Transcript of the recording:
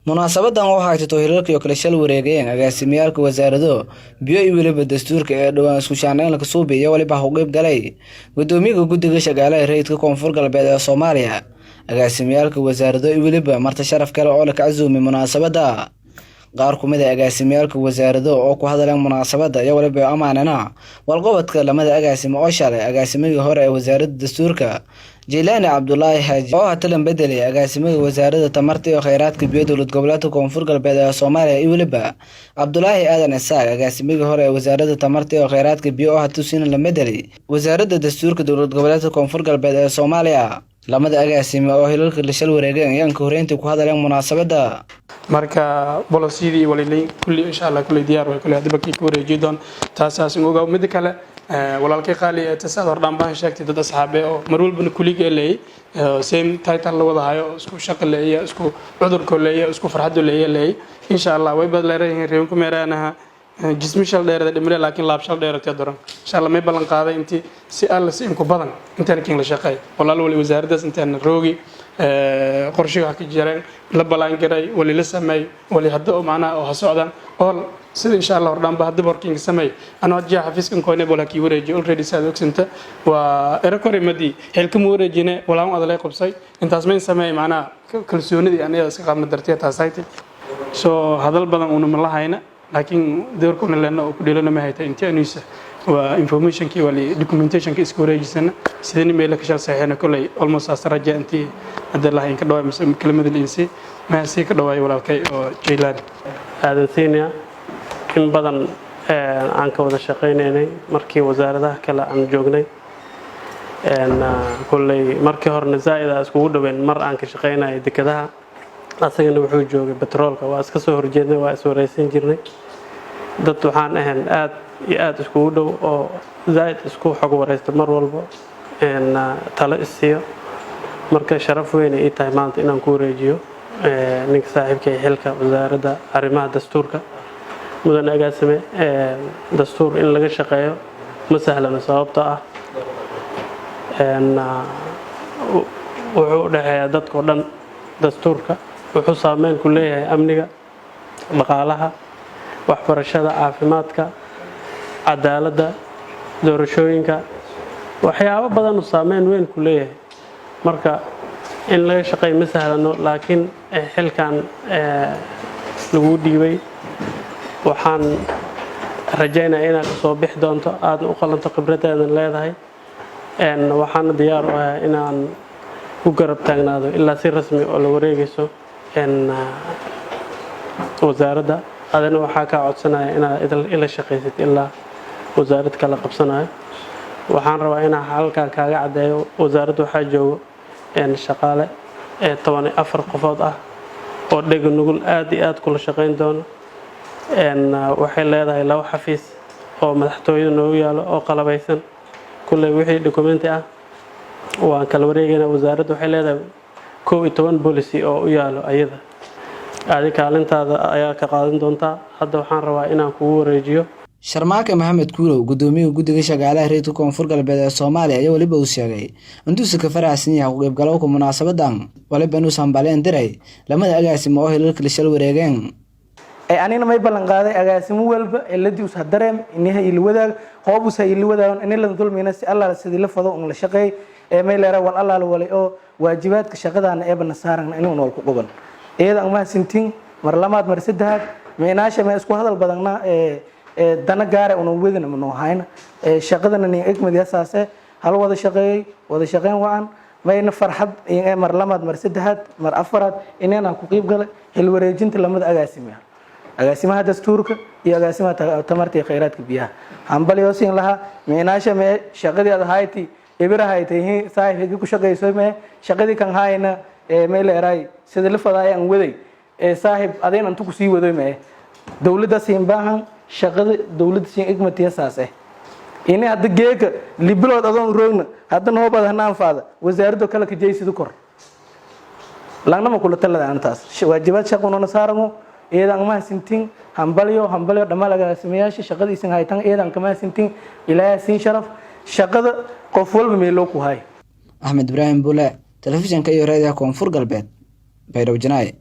munaasabadan waxay tahay Xilalka iyo kala shal wareegayeen agaasimiyalka wasaarado biyo iyo waliba dastuurka ee dhawaan isku shaqeynta ka soo bixiya waliba u qayb galay gudoomiyaha guddiga shaqaalaha rayidka koonfur galbeed ee Soomaaliya agaasimiyalka wasaarado iyo waliba marti sharaf kale oo la ka casuumay munaasabada qaar ku mid ah agaasimiyalka wasaarado oo ku hadleen munaasabada iyo waliba amaanana walqabadka lamada agaasimo oo shalay agaasimihii hore ee wasaaradda dastuurka Jilani Abdullahi Haji oo hatalan bedelay agaasimada wasaaradda tamarta iyo kheyraadka biyo dowlad goboleedka koonfur galbeed ee Soomaaliya iyo waliba Abdullahi Aadan Isaaq agaasimada hore ee wasaaradda tamarta iyo kheyraadka biyo oo hatusin la bedelay wasaaradda dastuurka dowlad goboleedka koonfur galbeed ee Soomaaliya lamada agaasimo oo Xilalka la shal wareegeen ayaan ka horeyntii ku hadleen munaasabada marka policy waliin kulli insha Allah kulli diyaar way kulli hadba ku wareejidon taasaas ugu mid kale walaalkay qaali ee tasaad hordaan baan sheegtay dad asxaabe oo mar walba kuliga leey same title la wada hayo isku shaqo leeyahay isku cudurka leeyahay isku farxad leeyahay insha Allah way badleeyeen reeyo ku meeraanaha jismishal dheerada dhimre laakiin laabshal dheerada daran insha Allah may balan qaaday intii si alla si in ku badan intaan kin la shaqay walaal wali wasaaradda intaan roogi qorshiga ka jireen la balan garay wali la sameey wali hadda oo macna oo socdaan oo sida insha Allah hordaan ba hadda working sameey ana wajah xafiiskan koone bolaki wareejiyo already saad ogsanta waa erakori madi helka wareejine walaan adalay qabsay intaas ma sameey macna kalsoonidii aniga iska qaadna dartiya taasayti soo hadal badan una lahayna laakiin doorkuna leena oo ku dheelana ma hayta intii anisa waa information ki wali documentation ki isku wareejisana sideen email ka shal saxeena kulay almost asraja intii hadda la in ka dhawaay kelmadda insi ma si ka dhawaay walaalkay oo Xilalka aadasiina in badan aan ka wada shaqeynay markii wasaaradaha kale aan joognay kulay markii horna zaa'ida isku dhaweyn mar aan ka shaqeynay dekadaha asagana wuxuu joogay petrolka waa iska soo horjeednay waa is wareysan jirnay dad waxaan ahayn aad iyo aad isku dhow oo zaa'id isku xog wareysta mar walba talo isiyo marka sharaf weyn ay tahay maanta inaan ku wareejiyo ninka saaxiibkay xilka wasaaradda arrimaha dastuurka mudan agaasime dastuur in laga shaqeeyo ma sahlana sababtoo ah wuxuu dhaxeeyaa dadka dhan dastuurka wuxuu saameyn ku leeyahay amniga dhaqaalaha waxbarashada caafimaadka cadaaladda doorashooyinka waxyaabo badan oo saameyn weyn ku leeyahay marka in laga shaqeeyo ma sahlano laakiin xilkan lagu dhiibay waxaan rajaynayaa inaad soo bixi doonto aad u qalanto khibradeedan leedahay waxaan diyaar u ahay inaan ku garab taagnaado ilaa si rasmi oo la wareegayso wasaaradda adana waxaa ka codsanaya inaad ila shaqaysid ilaa wasaaradda kala qabsanayo waxaan rabaa inaan halkan kaaga cadeeyo wasaaradda waxaa joogo shaqaale 14 qofood ah oo dhega nugul aad iyo aad kula shaqeyn doono waxay leedahay laba xafiis oo madaxtooyada noogu yaalo oo qalabaysan kulay wixii documenti ah waan kala wareegayna wasaaradda waxay leedahay 12 policy oo u yaalo ayada adiga kaalintaada ayaa ka qaadan doonta hadda waxaan rabaa inaan kugu wareejiyo Sharmaake Maxamed Kuulow gudoomiyaha guddiga shaqaalaha rayidka koonfur galbeed ee Soomaaliya ayaa waliba uu sheegay intuu si ka faraxsan yahay u qayb galowga munaasabadan waliba inuu Soomaaliyan diray lamada agaasimo oo Xilalka la shal wareegeen anina may balan qaaday agaasimo walba eladii us hadareem inaha ila wadaag qoobus ay ila wadaagan in la dulmina si Allah sidii la fado la shaqeey may leeyahay wal Allah wali oo waajibaadka shaqadana ee bana saaran inuu nool ku qaban iyada ma sintin mar lamaad mar saddexaad meenaasha ma isku hadal badanna dana gaar ah oo wadana ma noohayna shaqadana ni egmad yasaase hal wada shaqeyn waan mayna farxad in mar lamaad mar saddexaad mar afaraad inaan ku qayb galay xil wareejinta lamada agaasimaha dastuurka iyo agaasimaha tamarta iyo kheyraadka biyaha hambaliyo siin laha meenaasha ma shaqadeeda hayti ibirahayti saaxiibkii ku shaqeeyso ma shaqadii kan hayna meel eray sida la fadayaan waday saaxiib adeen intu ku sii waday ma dawladda siin baahan shaqada dawladda siin igmatiya saase inay hadda geeka libilood adoon roogna hadda noo badanaan faada wasaaradda kala ka jeeysido kor laanama kula talada antaas waajibaad shaqo saaramo eedan ma sintin hambalyo dhammaalaga sameeyaasha shaqadiisan haytan eedan kama sintin ilaahay siin sharaf shaqada qof walba meel loo ku hay Ahmed Ibrahim Bule telefishanka iyo raadiyaha koonfur galbeed Baydhabo Janaaye